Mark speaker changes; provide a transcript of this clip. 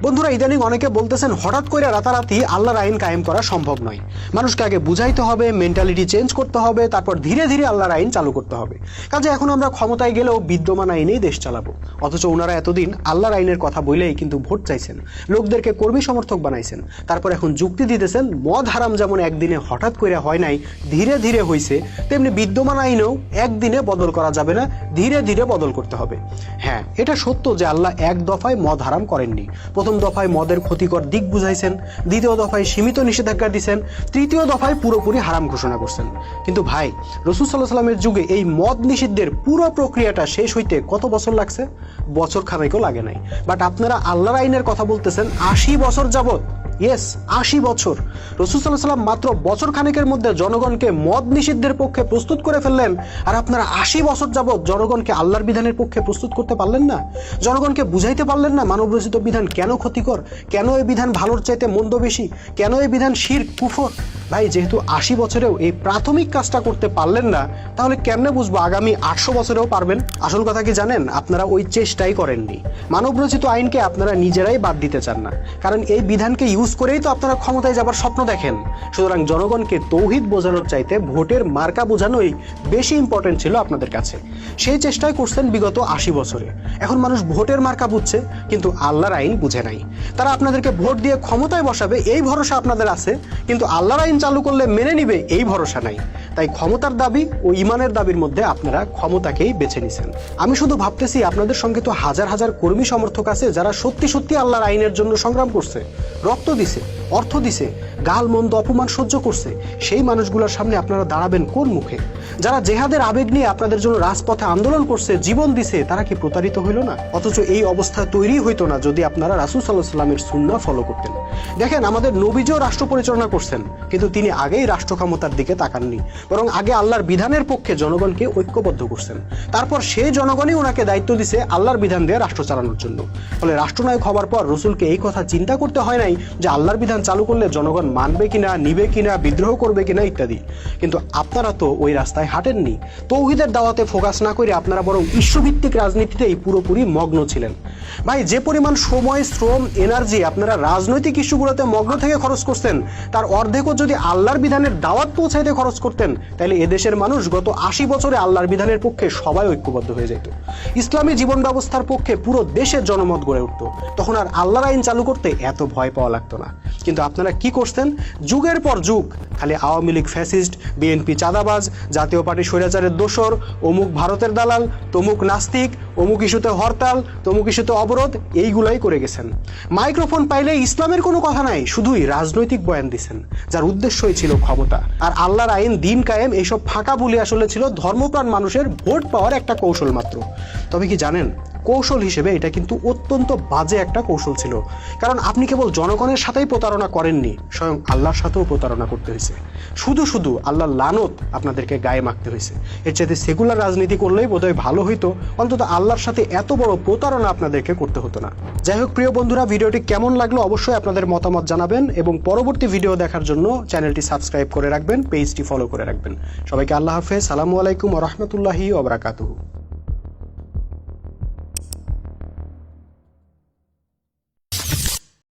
Speaker 1: বন্ধুরা ইদানিং অনেকে বলতেছেন হঠাৎ করে রাতারাতি আল্লাহর আইন কায়েম করা সম্ভব নয়। মানুষকে আগে বুঝাইতে হবে, মেন্টালিটি চেঞ্জ করতে হবে, তারপর ধীরে ধীরে আল্লাহর আইন চালু করতে হবে। কাজে এখন আমরা ক্ষমতায় গেলেও বিদ্যমান আইনেই দেশ চালাবো। অথচ ওনারা এতদিন আল্লাহর আইনের কথা বলেই কিন্তু ভোট চাইছেন, লোকদেরকে কর্মী সমর্থক বানাইছেন। তারপর এখন যুক্তি দিতেছেন মদ হারাম যেমন একদিনে হঠাৎ করে হয় নাই, ধীরে ধীরে হয়েছে, তেমনি বিদ্যমান আইনেও একদিনে বদল করা যাবে না, ধীরে ধীরে বদল করতে হবে। হ্যাঁ, এটা সত্য যে আল্লাহ এক দফায় মদ হারাম করেননি। প্রথম দফায় মদের ক্ষতিকর দিক বুঝাইছেন, দ্বিতীয় দফায় সীমিত নিষেধাজ্ঞা দিয়েছেন, তৃতীয় দফায় পুরোপুরি হারাম ঘোষণা করছেন। কিন্তু ভাই, রাসূল সাল্লাল্লাহু আলাইহি ওয়াসাল্লামের যুগে এই মদ নিষিদ্ধের পুরো প্রক্রিয়াটা শেষ হইতে কত বছর লাগছে? বছর খানেকও লাগে নাই। বাট আপনারা আল্লাহর আইনের কথা বলতেছেন 80 বছর যাবত। ইয়েস, 80 বছর। রাসূল সাল্লাল্লাহু আলাইহি ওয়াসাল্লাম মাত্র বছর খানেকের মধ্যে জনগণকে মদ নিষিদ্ধের পক্ষে প্রস্তুত করে ফেললেন, আর আপনারা 80 বছর যাবত জনগণকে আল্লাহর বিধানের পক্ষে প্রস্তুত করতে পারলেন না। জনগণকে বুঝাইতে পারলেন না মানবরচিত বিধান কেন ক্ষতিকর, কেন এই বিধান ভালোর চাইতে মন্দ বেশি, কেন এই বিধান শিরক কুফর। ভাই, যেহেতু 80 বছরেও এই প্রাথমিক কাজটা করতে পারলেন না, তাহলে কেমনে বুঝবো আগামী 800 বছরেও পারবেন? আসল কথা কি জানেন? আপনারা ওই চেষ্টাই করেননি। মানবরচিত আইনকে আপনারা নিজেরাই বাদ দিতে চান না, কারণ এই বিধানকে ইউজ করেই তো আপনারা ক্ষমতায় যাবার স্বপ্ন দেখেন। সুতরাং জনগণকে তৌহিদ বোঝানোর চাইতে ভোটের মার্কা বোঝানোই বেশি ইম্পর্টেন্ট ছিল আপনাদের কাছে। সেই চেষ্টাই করছেন বিগত 80 বছরে। এখন মানুষ ভোটের মার্কা বুঝছে, কিন্তু আল্লাহর আইন বুঝে নাই। তারা আপনাদেরকে ভোট দিয়ে ক্ষমতায় বসাবে এই ভরসা আপনাদের আছে, কিন্তু আল্লাহর আইন চালু করলে মেনে নিবে এই ভরসা নাই। তাই ক্ষমতার দাবি ও ইমানের দাবির মধ্যে আপনারা ক্ষমতাকেই বেছে নিছেন। আমি শুধু ভাবতেছি আপনাদের সঙ্গে তো হাজার হাজার কর্মী সমর্থক আছে যারা সত্যি সত্যি আল্লাহর আইনের জন্য সংগ্রাম করছে, রক্ত দিছে, অর্থ দিছে, গাল মন্দ অপমান সহ্য করছে। সেই মানুষগুলোর সামনে আপনারা দাঁড়াবেন কোন মুখে? যারা জেহাদের আবেগ নিয়ে আপনাদের জন্য রাজপথে আন্দোলন করছে, জীবন দিছে, তারা কি প্রতারিত হইল না? অথচ এই অবস্থা তৈরি হইতো না যদি আপনারা রাসূল সাল্লাল্লাহু আলাইহি ওয়াসাল্লামের সুন্নাহ ফলো করতেন। দেখেন, আমাদের নবীজিও রাষ্ট্র পরিচালনা করছেন, কিন্তু তিনি আগেই রাষ্ট্র ক্ষমতার দিকে তাকাননি, বরং আগে আল্লাহর বিধানের পক্ষে জনগণকে ঐক্যবদ্ধ করছেন। তারপর সেই জনগণই ওনাকে দায়িত্ব দিছে আল্লাহর বিধান দিয়ে রাষ্ট্র চালানোর জন্য। ফলে রাষ্ট্রনায়ক হবার পর রসুলকে এই কথা চিন্তা করতে হয় নাই যে আল্লাহর বিধান চালু করলে জনগণ মানবে কিনা, নিবে কিনা, বিদ্রোহ করবে কিনা ইত্যাদি। কিন্তু আপনারা তো ওই রাস্তায় হাঁটেননি। তৌহিদের দাওয়াতে ফোকাস না করে আপনারা বরং ইস্যুভিত্তিক রাজনীতিতেই পুরোপুরি মগ্ন ছিলেন। ভাই, যে পরিমাণ সময়, শ্রম, এনার্জি আপনারা রাজনৈতিক ইস্যুগুলোতে মগ্ন থেকে খরচ করছেন, তার অর্ধেকও যদি আল্লাহর বিধানের দাওয়াত পৌঁছাইতে খরচ করতেন, তাহলে এদেশের মানুষ গত 80 বছরে আল্লাহর বিধানের পক্ষে সবাই ঐক্যবদ্ধ হয়ে যেত। ইসলামী জীবন ব্যবস্থার পক্ষে পুরো দেশের জনমত গড়ে উঠত। তখন আর আল্লাহর আইন চালু করতে এত ভয় পাওয়া লাগতো না। কিন্তু আপনারা কি করছেন? যুগের পর যুগ খালি আওয়ামী লীগ ফ্যাসিস্ট, বিএনপি চাঁদাবাজ, জাতীয় পার্টি স্বৈরাচারের দোসর, অমুক ভারতের দালাল, তমুক নাস্তিক, অমুক ইস্যুতে হরতাল, তমুক ইস্যুতে অবরোধ, এইগুলাই করে গেছেন। মাইক্রোফোন পাইলে ইসলামের কোনো কথা নাই, শুধুই রাজনৈতিক বয়ান দিছেন, যার উদ্দেশ্যই ছিল ক্ষমতা। আর আল্লাহর আইন, দিন কায়েম, এইসব ফাঁকা বলি আসলে ছিল ধর্মপ্রাণ মানুষের ভোট পাওয়ার একটা কৌশল মাত্র। তবে কি জানেন, কৌশল হিসেবে এটা কিন্তু অত্যন্ত বাজে একটা কৌশল ছিল। কারণ আপনি কেবল জনগণের সাথেই প্রতারণা করেননি, স্বয়ং আল্লাহর সাথেও প্রতারণা করতে হয়েছে। শুধু শুধু আল্লাহর লানত আপনাদেরকে গায়ে মাখতে হয়েছে। এর চাইতে সেকুলার রাজনীতি করলেই বোধহয় ভালো হইতো, অন্তত আল্লাহর সাথে এত বড় প্রতারণা আপনাদেরকে করতে হতো না। যাই হোক প্রিয় বন্ধুরা, ভিডিওটি কেমন লাগলো অবশ্যই আপনাদের মতামত জানাবেন, এবং পরবর্তী ভিডিও দেখার জন্য চ্যানেলটি সাবস্ক্রাইব করে রাখবেন, পেজটি ফলো করে রাখবেন। সবাইকে আল্লাহ হাফেজ, আসসালামু আলাইকুম ওয়া রাহমাতুল্লাহি ওয়া বারাকাতুহু।